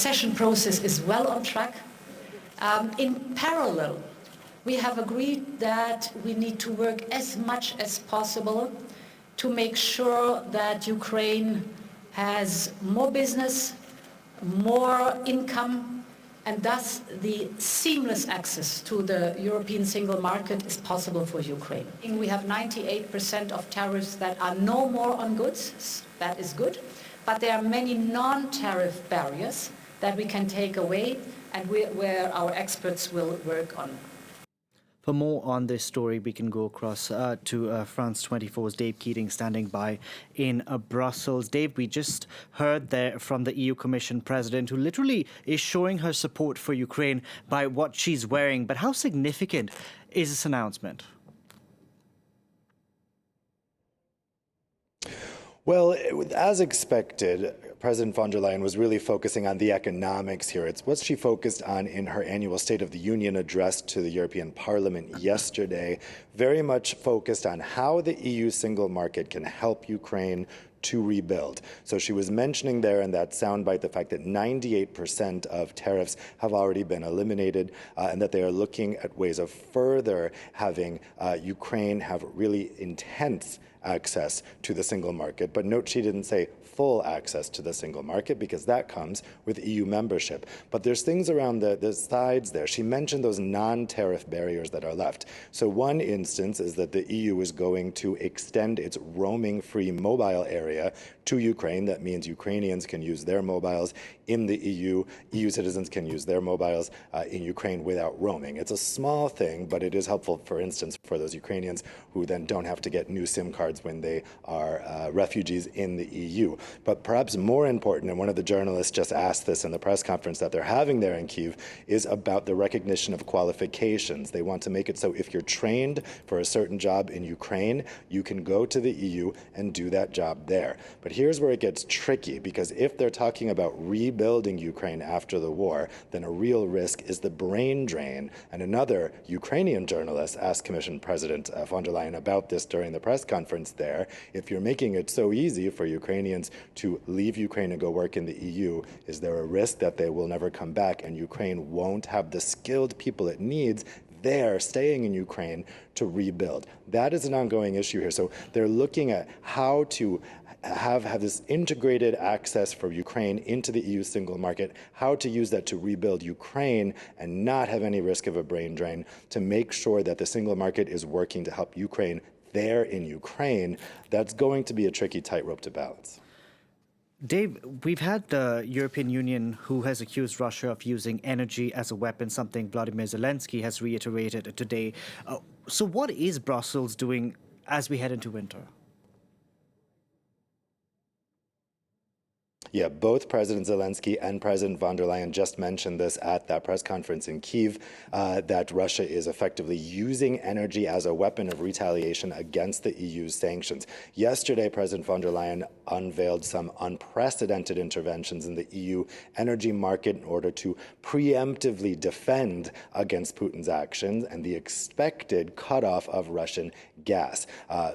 accession process is well on track. In parallel, we have agreed that we need to work as much as possible to make sure that Ukraine has more business, more income, and thus the seamless access to the European single market is possible for Ukraine. We have 98% of tariffs that are no more on goods. That is good. But there are many non-tariff barriers that we can take away and where our experts will work on. For more on this story, we can go across to France 24's Dave Keating standing by in Brussels. Dave, we just heard there from the EU Commission President, who literally is showing her support for Ukraine by what she's wearing. But how significant is this announcement? Well, as expected, President von der Leyen was really focusing on the economics here. It's what she focused on in her annual State of the Union address to the European Parliament yesterday, very much focused on how the EU single market can help Ukraine to rebuild. So she was mentioning there in that soundbite the fact that 98% of tariffs have already been eliminated and that they are looking at ways of further having Ukraine have really intense access to the single market. But note she didn't say full access to the single market because that comes with EU membership. But there's things around the sides there. She mentioned those non-tariff barriers that are left. So one instance is that the EU is going to extend its roaming-free mobile area to Ukraine. That means Ukrainians can use their mobiles in the EU. EU citizens can use their mobiles in Ukraine without roaming. It's a small thing, but it is helpful, for instance, for those Ukrainians who then don't have to get new SIM cards when they are refugees in the EU. But perhaps more important, and one of the journalists just asked this in the press conference that they're having there in Kyiv, is about the recognition of qualifications. They want to make it so if you're trained for a certain job in Ukraine, you can go to the EU and do that job there. But here's where it gets tricky, because if they're talking about rebuilding Ukraine after the war, then a real risk is the brain drain. And another Ukrainian journalist asked Commission President von der Leyen about this during the press conference there. If you're making it so easy for Ukrainians to leave Ukraine and go work in the EU, is there a risk that they will never come back and Ukraine won't have the skilled people it needs there staying in Ukraine to rebuild? That is an ongoing issue here. So they're looking at how to have this integrated access for Ukraine into the EU single market, how to use that to rebuild Ukraine and not have any risk of a brain drain, to make sure that the single market is working to help Ukraine there in Ukraine. That's going to be a tricky tightrope to balance. Dave, we've had the European Union who has accused Russia of using energy as a weapon, something Vladimir Zelensky has reiterated today. So what is Brussels doing as we head into winter? Yeah, both President Zelensky and President von der Leyen just mentioned this at that press conference in Kyiv, that Russia is effectively using energy as a weapon of retaliation against the EU's sanctions. Yesterday, President von der Leyen unveiled some unprecedented interventions in the EU energy market in order to preemptively defend against Putin's actions and the expected cutoff of Russian gas.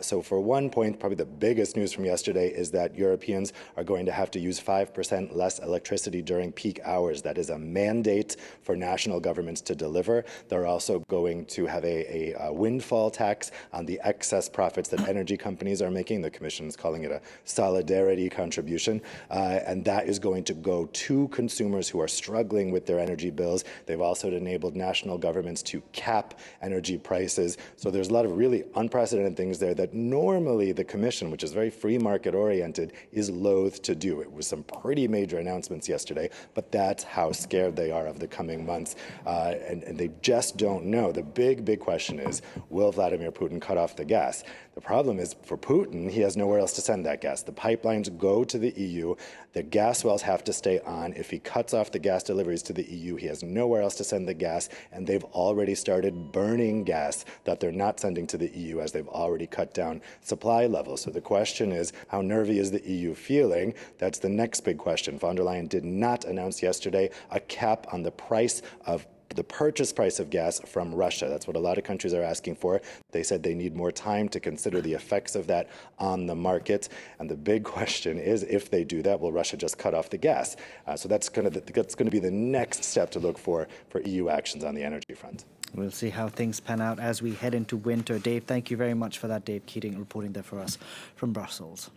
So for one point, probably the biggest news from yesterday is that Europeans are going to have to use 5% less electricity during peak hours. That is a mandate for national governments to deliver. They're also going to have a windfall tax on the excess profits that energy companies are making. The Commission is calling it a solidarity contribution. And that is going to go to consumers who are struggling with their energy bills. They've also enabled national governments to cap energy prices. So there's a lot of really unprecedented things there that normally the Commission, which is very free market oriented, is loath to do. It was some pretty major announcements yesterday, but that's how scared they are of the coming months. And they just don't know. The big question is, will Vladimir Putin cut off the gas? The problem is, for Putin, he has nowhere else to send that gas. The pipelines go to the EU. The gas wells have to stay on. If he cuts off the gas deliveries to the EU, he has nowhere else to send the gas, and they've already started burning gas that they're not sending to the EU as they've already cut down supply levels. So the question is, how nervy is the EU feeling? That's the next big question. Von der Leyen did not announce yesterday a cap on the price of the purchase price of gas from Russia. That's what a lot of countries are asking for. They said they need more time to consider the effects of that on the market. And the big question is, if they do that, will Russia just cut off the gas? So that's going to be the next step to look for EU actions on the energy front. We'll see how things pan out as we head into winter. Dave, thank you very much for that. Dave Keating reporting there for us from Brussels.